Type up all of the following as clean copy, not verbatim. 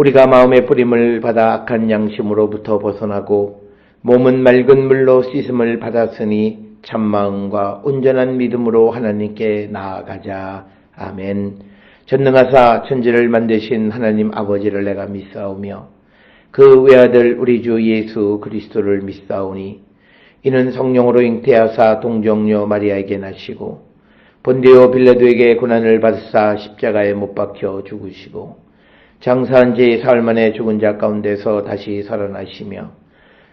우리가 마음의 뿌림을 받아 악한 양심으로부터 벗어나고 몸은 맑은 물로 씻음을 받았으니 참마음과 온전한 믿음으로 하나님께 나아가자. 아멘. 전능하사 천지를 만드신 하나님 아버지를 내가 믿사오며 그 외아들 우리 주 예수 그리스도를 믿사오니 이는 성령으로 잉태하사 동정녀 마리아에게 나시고 본디오 빌라도에게 고난을 받으사 십자가에 못 박혀 죽으시고 장사한 지 사흘 만에 죽은 자 가운데서 다시 살아나시며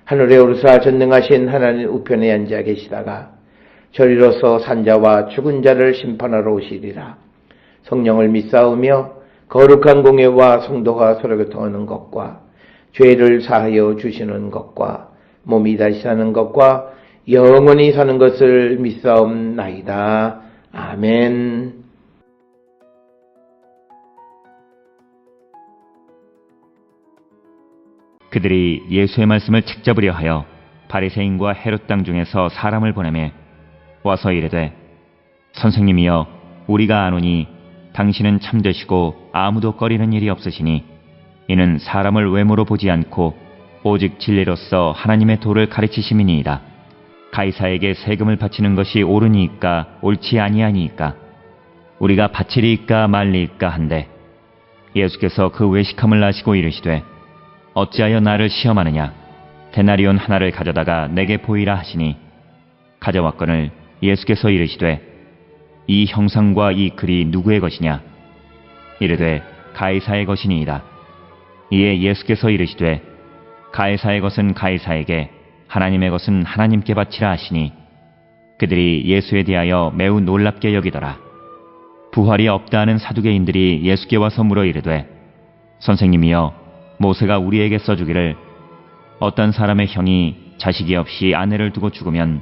하늘에 오르사 전능하신 하나님 우편에 앉아 계시다가 저리로서 산자와 죽은 자를 심판하러 오시리라. 성령을 믿사오며 거룩한 공예와 성도가 서로 교통하는 것과 죄를 사하여 주시는 것과 몸이 다시 사는 것과 영원히 사는 것을 믿사옵나이다. 아멘. 그들이 예수의 말씀을 책잡으려 하여 바리새인과 헤롯 당 중에서 사람을 보내매 와서 이르되 선생님이여 우리가 아노니 당신은 참되시고 아무도 꺼리는 일이 없으시니 이는 사람을 외모로 보지 않고 오직 진리로서 하나님의 도를 가르치심이니이다. 가이사에게 세금을 바치는 것이 옳으니이까 옳지 아니하니이까 우리가 바치리이까 말리이까 한데 예수께서 그 외식함을 아시고 이르시되 어찌하여 나를 시험하느냐 데나리온 하나를 가져다가 내게 보이라 하시니 가져왔거늘 예수께서 이르시되 이 형상과 이 글이 누구의 것이냐 이르되 가이사의 것이니이다. 이에 예수께서 이르시되 가이사의 것은 가이사에게 하나님의 것은 하나님께 바치라 하시니 그들이 예수에 대하여 매우 놀랍게 여기더라. 부활이 없다 하는 사두개인들이 예수께 와서 물어 이르되 선생님이여 모세가 우리에게 써주기를 어떤 사람의 형이 자식이 없이 아내를 두고 죽으면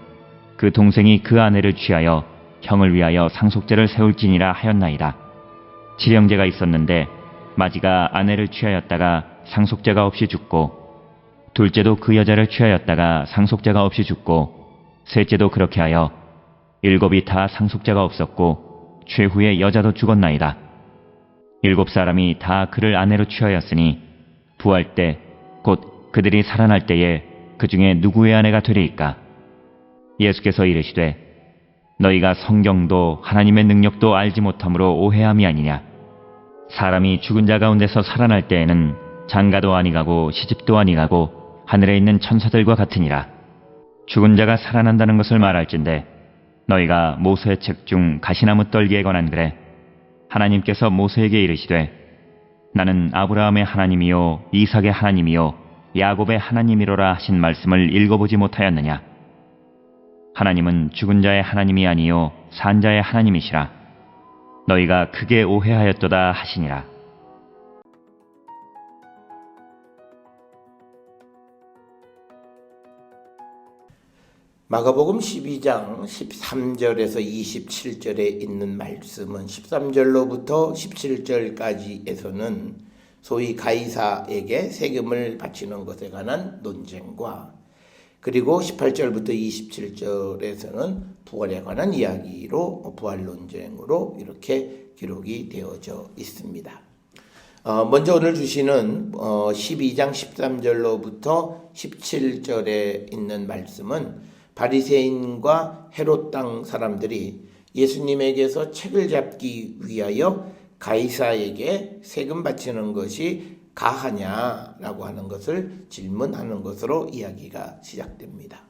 그 동생이 그 아내를 취하여 형을 위하여 상속제를 세울지니라 하였나이다. 칠형제가 있었는데 마지가 아내를 취하였다가 상속제가 없이 죽고 둘째도 그 여자를 취하였다가 상속제가 없이 죽고 셋째도 그렇게 하여 일곱이 다 상속제가 없었고 최후에 여자도 죽었나이다. 일곱 사람이 다 그를 아내로 취하였으니 부활 때 곧 그들이 살아날 때에 그 중에 누구의 아내가 되리이까? 예수께서 이르시되 너희가 성경도 하나님의 능력도 알지 못함으로 오해함이 아니냐. 사람이 죽은 자 가운데서 살아날 때에는 장가도 아니 가고 시집도 아니 가고 하늘에 있는 천사들과 같으니라. 죽은 자가 살아난다는 것을 말할진대 너희가 모세의 책 중 가시나무 떨기에 관한 글에 하나님께서 모세에게 이르시되 나는 아브라함의 하나님이요 이삭의 하나님이요 야곱의 하나님이로라 하신 말씀을 읽어보지 못하였느냐. 하나님은 죽은 자의 하나님이 아니요 산 자의 하나님이시라. 너희가 크게 오해하였도다 하시니라. 마가복음 12장 13절에서 27절에 있는 말씀은 13절로부터 17절까지에서는 소위 가이사에게 세금을 바치는 것에 관한 논쟁과 그리고 18절부터 27절에서는 부활에 관한 이야기로 부활 논쟁으로 이렇게 기록이 되어져 있습니다. 먼저 오늘 주시는 12장 13절로부터 17절에 있는 말씀은 바리새인과 헤롯 땅 사람들이 예수님에게서 책을 잡기 위하여 가이사에게 세금 바치는 것이 가하냐라고 하는 것을 질문하는 것으로 이야기가 시작됩니다.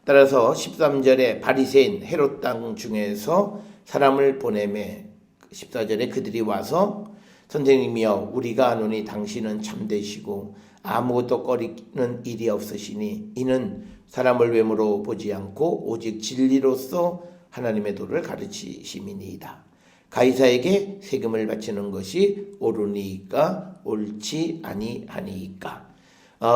따라서 13절에 바리새인 헤롯 땅 중에서 사람을 보내매 14절에 그들이 와서 선생님이여 우리가 아노니 당신은 참되시고 아무것도 꺼리는 일이 없으시니 이는 사람을 외모로 보지 않고 오직 진리로서 하나님의 도를 가르치심이니이다. 가이사에게 세금을 바치는 것이 옳으니까 옳지 아니하니까.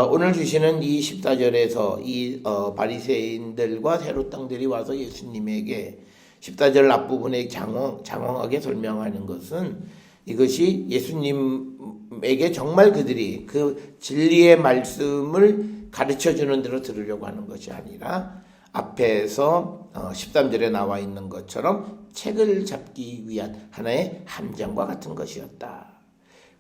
오늘 주시는 이 14절에서 이 바리새인들과 헤롯 땅들이 와서 예수님에게 14절 앞부분에 장황하게 설명하는 것은 이것이 예수님에게 정말 그들이 그 진리의 말씀을 가르쳐주는 대로 들으려고 하는 것이 아니라 앞에서 13절에 나와 있는 것처럼 책을 잡기 위한 하나의 함정과 같은 것이었다.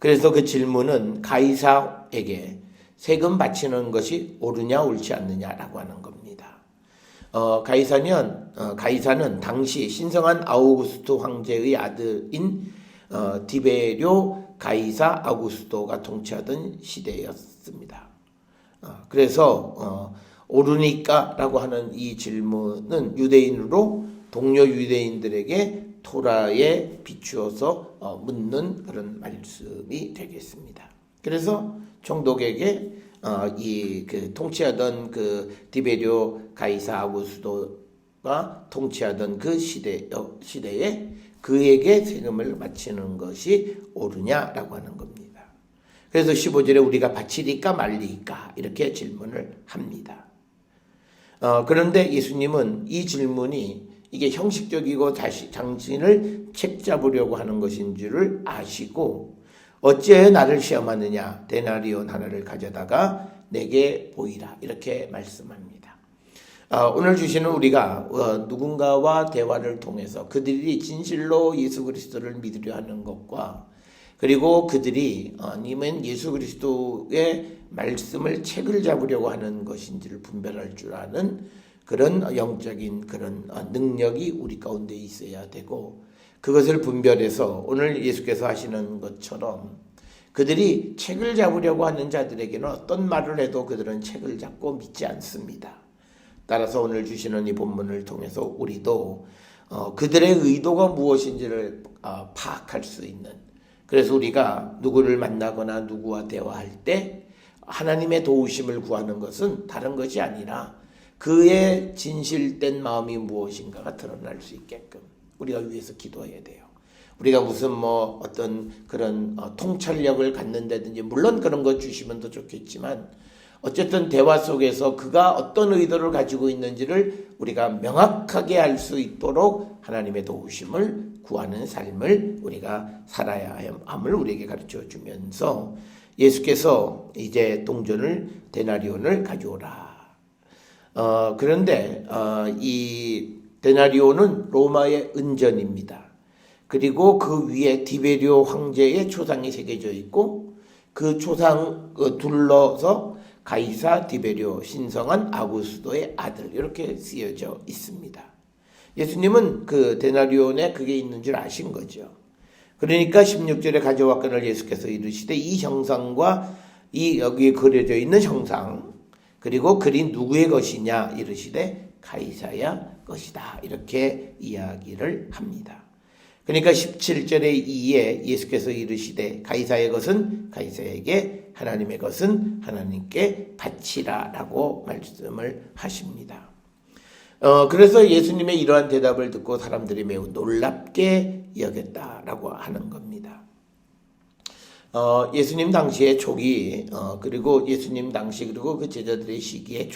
그래서 그 질문은 가이사에게 세금 바치는 것이 옳으냐 옳지 않느냐라고 하는 겁니다. 가이사는 당시 신성한 아우구스토 황제의 아들인 디베리오 가이사 아우구스토가 통치하던 시대였습니다. 그래서 옳으니까라고 하는 이 질문은 유대인으로 동료 유대인들에게 토라에 비추어서 묻는 그런 말씀이 되겠습니다. 그래서 총독에게 통치하던 그 디베리오 가이사 아우구스토가 통치하던 그 시대에 그에게 세금을 바치는 것이 옳으냐라고 하는 겁니다. 그래서 15절에 우리가 바치리까 말리까 이렇게 질문을 합니다. 그런데 예수님은 이 질문이 이게 형식적이고 당신을 책잡으려고 하는 것인 줄을 아시고 어찌해 나를 시험하느냐 데나리온 하나를 가져다가 내게 보이라 이렇게 말씀합니다. 오늘 주시는 우리가 누군가와 대화를 통해서 그들이 진실로 예수 그리스도를 믿으려 하는 것과 그리고 그들이 아니면 예수 그리스도의 말씀을 책을 잡으려고 하는 것인지를 분별할 줄 아는 그런 영적인 그런 능력이 우리 가운데 있어야 되고 그것을 분별해서 오늘 예수께서 하시는 것처럼 그들이 책을 잡으려고 하는 자들에게는 어떤 말을 해도 그들은 책을 잡고 믿지 않습니다. 따라서 오늘 주시는 이 본문을 통해서 우리도 그들의 의도가 무엇인지를 파악할 수 있는 그래서 우리가 누구를 만나거나 누구와 대화할 때 하나님의 도우심을 구하는 것은 다른 것이 아니라 그의 진실된 마음이 무엇인가가 드러날 수 있게끔 우리가 위해서 기도해야 돼요. 우리가 무슨 어떤 그런 통찰력을 갖는다든지 물론 그런 거 주시면 더 좋겠지만 어쨌든 대화 속에서 그가 어떤 의도를 가지고 있는지를 우리가 명확하게 알 수 있도록 하나님의 도우심을 구하는 삶을 우리가 살아야 함을 우리에게 가르쳐 주면서 예수께서 이제 동전을 데나리온을 가져오라. 그런데 이 데나리온은 로마의 은전입니다. 그리고 그 위에 디베리오 황제의 초상이 새겨져 있고 그 초상 둘러서 가이사 디베리오 신성한 아구스도의 아들 이렇게 쓰여져 있습니다. 예수님은 그 데나리온에 그게 있는 줄 아신 거죠. 그러니까 16절에 가져왔거늘 예수께서 이르시되 이 형상과 이 여기에 그려져 있는 형상 그리고 그린 누구의 것이냐 이르시되 가이사야 것이다 이렇게 이야기를 합니다. 그러니까 17절의 2에 예수께서 이르시되 가이사의 것은 가이사에게 하나님의 것은 하나님께 바치라 라고 말씀을 하십니다. 그래서 예수님의 이러한 대답을 듣고 사람들이 매우 놀랍게 여겼다라고 하는 겁니다. 예수님 당시의 초기 그리고 예수님 당시 그리고 그 제자들의 시기에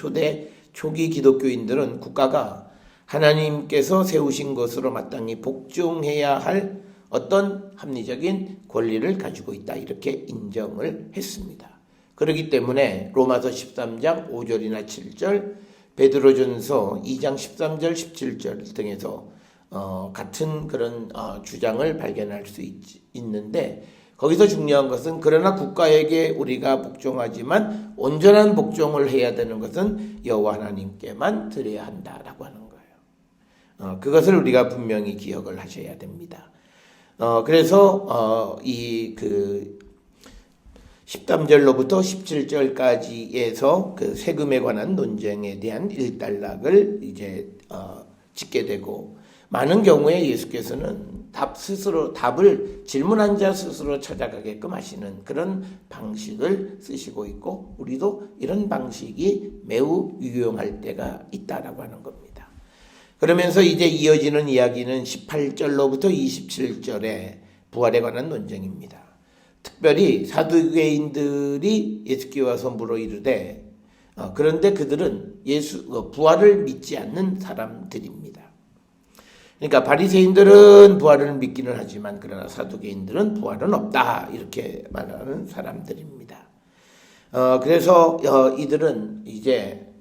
초기 기독교인들은 국가가 하나님께서 세우신 것으로 마땅히 복종해야 할 어떤 합리적인 권리를 가지고 있다 이렇게 인정을 했습니다. 그렇기 때문에 로마서 13장 5절이나 7절 베드로전서 2장 13절 17절 등에서 같은 그런 주장을 발견할 수 있는데 거기서 중요한 것은 그러나 국가에게 우리가 복종하지만 온전한 복종을 해야 되는 것은 여호와 하나님께만 드려야 한다라고 하는 거예요. 그것을 우리가 분명히 기억을 하셔야 됩니다. 그래서 이 13절로부터 17절까지에서 그 세금에 관한 논쟁에 대한 일단락을 이제 짓게 되고 많은 경우에 예수께서는 답을 질문한 자 스스로 찾아가게끔 하시는 그런 방식을 쓰시고 있고 우리도 이런 방식이 매우 유용할 때가 있다라고 하는 겁니다. 그러면서 이제 이어지는 이야기는 18절로부터 27절에 부활에 관한 논쟁입니다. 특별히 사두개인들이 예수께 와서 물어 이르되 그런데 그들은 부활을 믿지 않는 사람들입니다. 그러니까 바리새인들은 부활을 믿기는 하지만 그러나 사두개인들은 부활은 없다 이렇게 말하는 사람들입니다. 그래서 이들은 이제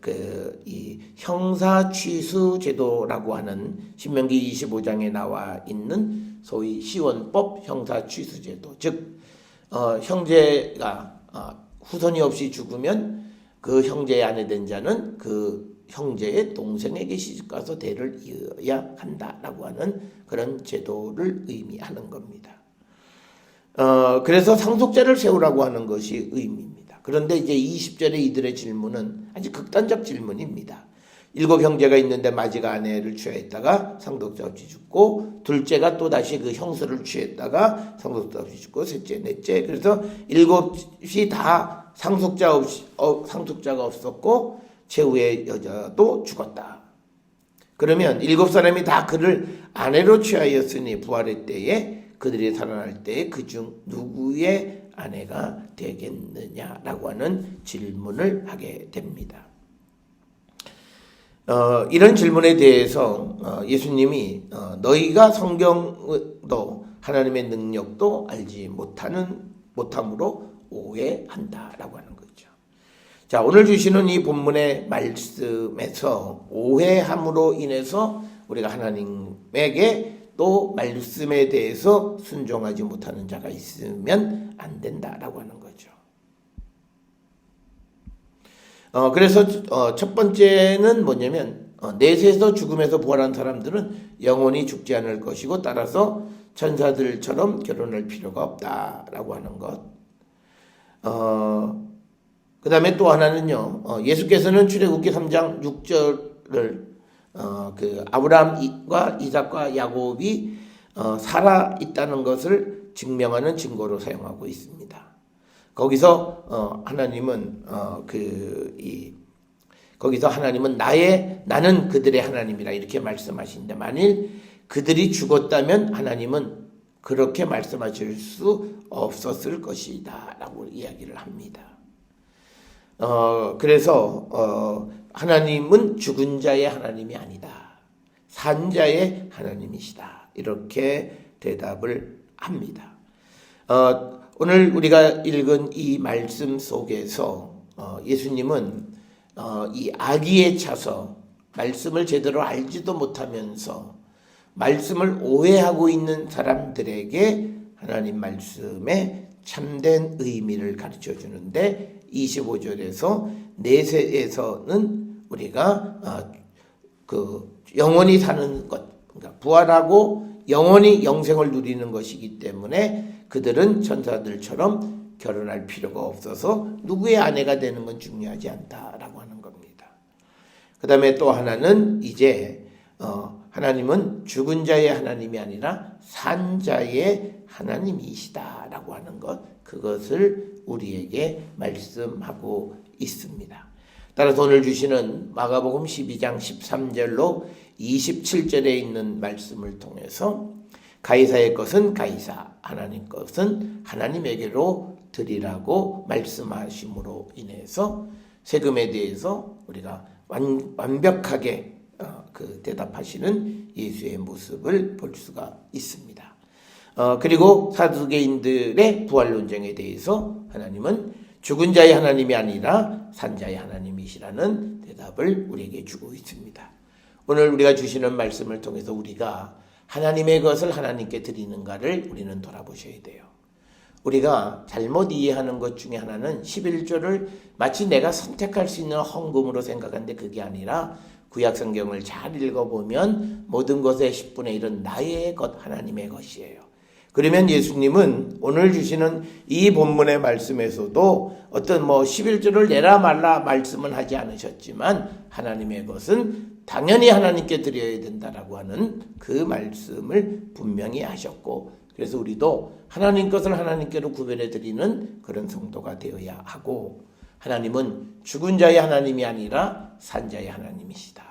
이 형사 취수 제도라고 하는 신명기 25장에 나와 있는 소위 시원법 형사 취수 제도 즉 형제가 후손이 없이 죽으면 그 형제의 아내 된 자는 그 형제의 동생에게 시집가서 대를 이어야 한다라고 하는 그런 제도를 의미하는 겁니다. 그래서 상속자를 세우라고 하는 것이 의미입니다. 그런데 이제 20절에 이들의 질문은 아주 극단적 질문입니다. 7 형제가 있는데 마지가 아내를 취하였다가 상속자 없이 죽고, 둘째가 또 다시 그 형수를 취했다가 상속자 없이 죽고, 셋째, 넷째, 그래서 7이 다 상속자가 없었고 최후의 여자도 죽었다. 그러면 7사람이 다 그를 아내로 취하였으니 부활의 때에 그들이 살아날 때에 그중 누구의 아내가 되겠느냐라고 하는 질문을 하게 됩니다. 이런 질문에 대해서 예수님이 너희가 성경도 하나님의 능력도 알지 못함으로 오해한다라고 하는 거죠. 자, 오늘 주시는 이 본문의 말씀에서 오해함으로 인해서 우리가 하나님에게 또 말씀에 대해서 순종하지 못하는 자가 있으면 안 된다라고 하는 거죠. 그래서 첫 번째는 뭐냐면 내세에서 죽음에서 부활한 사람들은 영원히 죽지 않을 것이고 따라서 천사들처럼 결혼할 필요가 없다라고 하는 것. 그 다음에 또 하나는요, 예수께서는 출애굽기 3장 6절을 그 아브라함과 이삭과 야곱이 살아 있다는 것을 증명하는 증거로 사용하고 있습니다. 거기서 하나님은 거기서 하나님은 나는 그들의 하나님이라 이렇게 말씀하시는데, 만일 그들이 죽었다면 하나님은 그렇게 말씀하실 수 없었을 것이다 라고 이야기를 합니다. 그래서 하나님은 죽은 자의 하나님이 아니다, 산 자의 하나님이시다, 이렇게 대답을 합니다. 오늘 우리가 읽은 이 말씀 속에서 예수님은 이 악의에 차서 말씀을 제대로 알지도 못하면서 말씀을 오해하고 있는 사람들에게 하나님 말씀의 참된 의미를 가르쳐 주는데, 25절에서 내세에서는 우리가 영원히 사는 것, 그러니까 부활하고 영원히 영생을 누리는 것이기 때문에 그들은 천사들처럼 결혼할 필요가 없어서 누구의 아내가 되는 건 중요하지 않다라고 하는 겁니다. 그 다음에 또 하나는 이제 하나님은 죽은 자의 하나님이 아니라 산 자의 하나님이시다라고 하는 것, 그것을 우리에게 말씀하고 있습니다. 따라서 오늘 주시는 마가복음 12장 13절로 27절에 있는 말씀을 통해서 가이사의 것은 가이사, 하나님 것은 하나님에게로 드리라고 말씀하심으로 인해서 세금에 대해서 우리가 완벽하게 대답하시는 예수의 모습을 볼 수가 있습니다. 그리고 사두개인들의 부활 논쟁에 대해서 하나님은 죽은 자의 하나님이 아니라 산 자의 하나님이시라는 대답을 우리에게 주고 있습니다. 오늘 우리가 주시는 말씀을 통해서 우리가 하나님의 것을 하나님께 드리는가를 우리는 돌아보셔야 돼요. 우리가 잘못 이해하는 것 중에 하나는 11조를 마치 내가 선택할 수 있는 헌금으로 생각하는데 그게 아니라 구약 성경을 잘 읽어보면 모든 것의 10분의 1은 나의 것, 하나님의 것이에요. 그러면 예수님은 오늘 주시는 이 본문의 말씀에서도 어떤 11조를 내라 말라 말씀은 하지 않으셨지만 하나님의 것은 당연히 하나님께 드려야 된다라고 하는 그 말씀을 분명히 하셨고, 그래서 우리도 하나님 것을 하나님께로 구별해 드리는 그런 성도가 되어야 하고, 하나님은 죽은 자의 하나님이 아니라 산 자의 하나님이시다.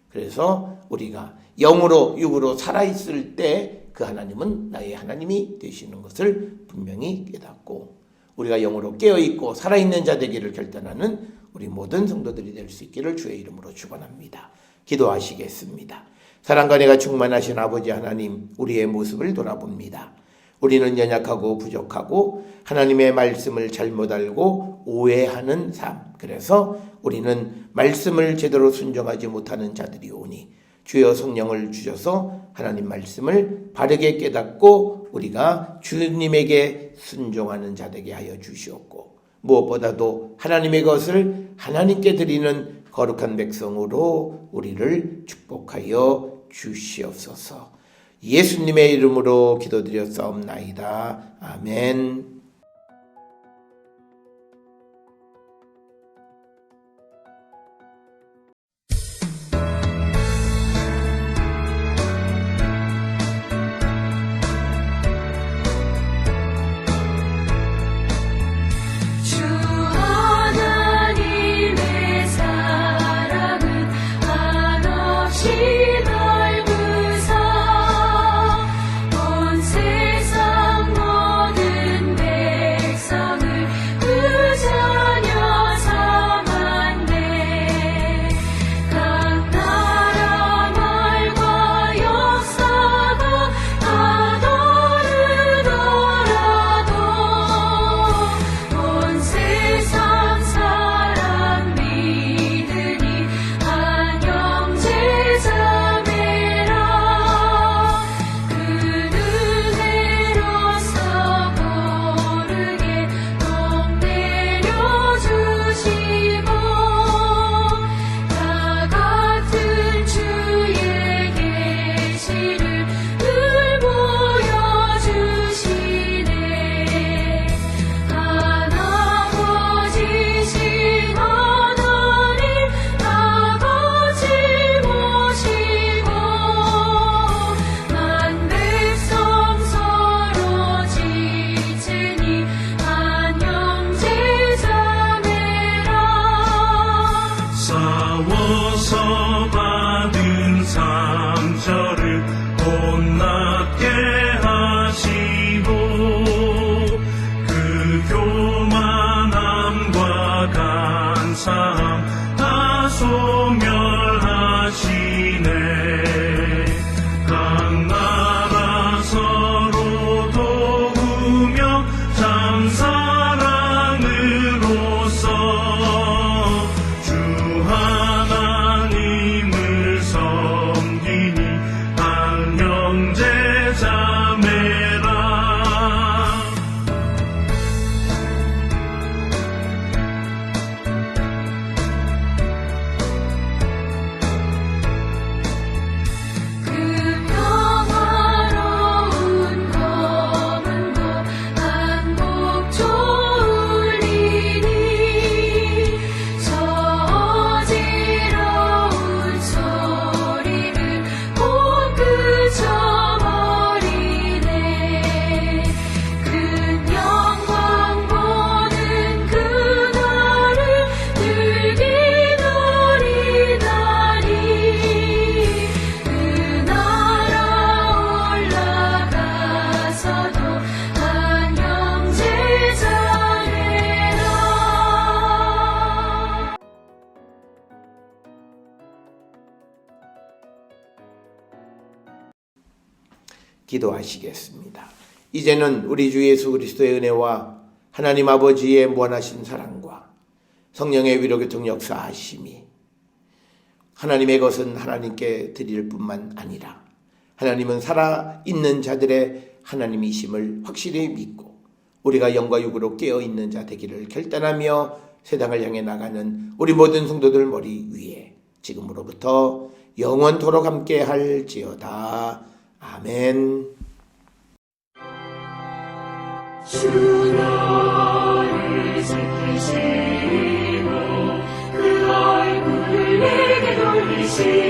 그래서 우리가 영으로 육으로 살아있을 때 그 하나님은 나의 하나님이 되시는 것을 분명히 깨닫고, 우리가 영으로 깨어있고 살아있는 자 되기를 결단하는 우리 모든 성도들이 될 수 있기를 주의 이름으로 축원합니다. 기도하시겠습니다. 사랑과 은혜가 충만하신 아버지 하나님, 우리의 모습을 돌아봅니다. 우리는 연약하고 부족하고 하나님의 말씀을 잘못 알고 오해하는 삶, 그래서 우리는 말씀을 제대로 순종하지 못하는 자들이 오니 주여 성령을 주셔서 하나님 말씀을 바르게 깨닫고 우리가 주님에게 순종하는 자 되게 하여 주시옵고, 무엇보다도 하나님의 것을 하나님께 드리는 거룩한 백성으로 우리를 축복하여 주시옵소서. 예수님의 이름으로 기도드렸사옵나이다. 아멘. 기도하시겠습니다. 이제는 우리 주 예수 그리스도의 은혜와 하나님 아버지의 무한하신 사랑과 성령의 위로교통 역사하심이, 하나님의 것은 하나님께 드릴 뿐만 아니라 하나님은 살아있는 자들의 하나님이심을 확실히 믿고 우리가 영과 육으로 깨어있는 자 되기를 결단하며 세상을 향해 나가는 우리 모든 성도들 머리 위에 지금으로부터 영원토록 함께 할지어다. 아멘. 주 너를 지키시고 그 얼굴을 내게 돌리시고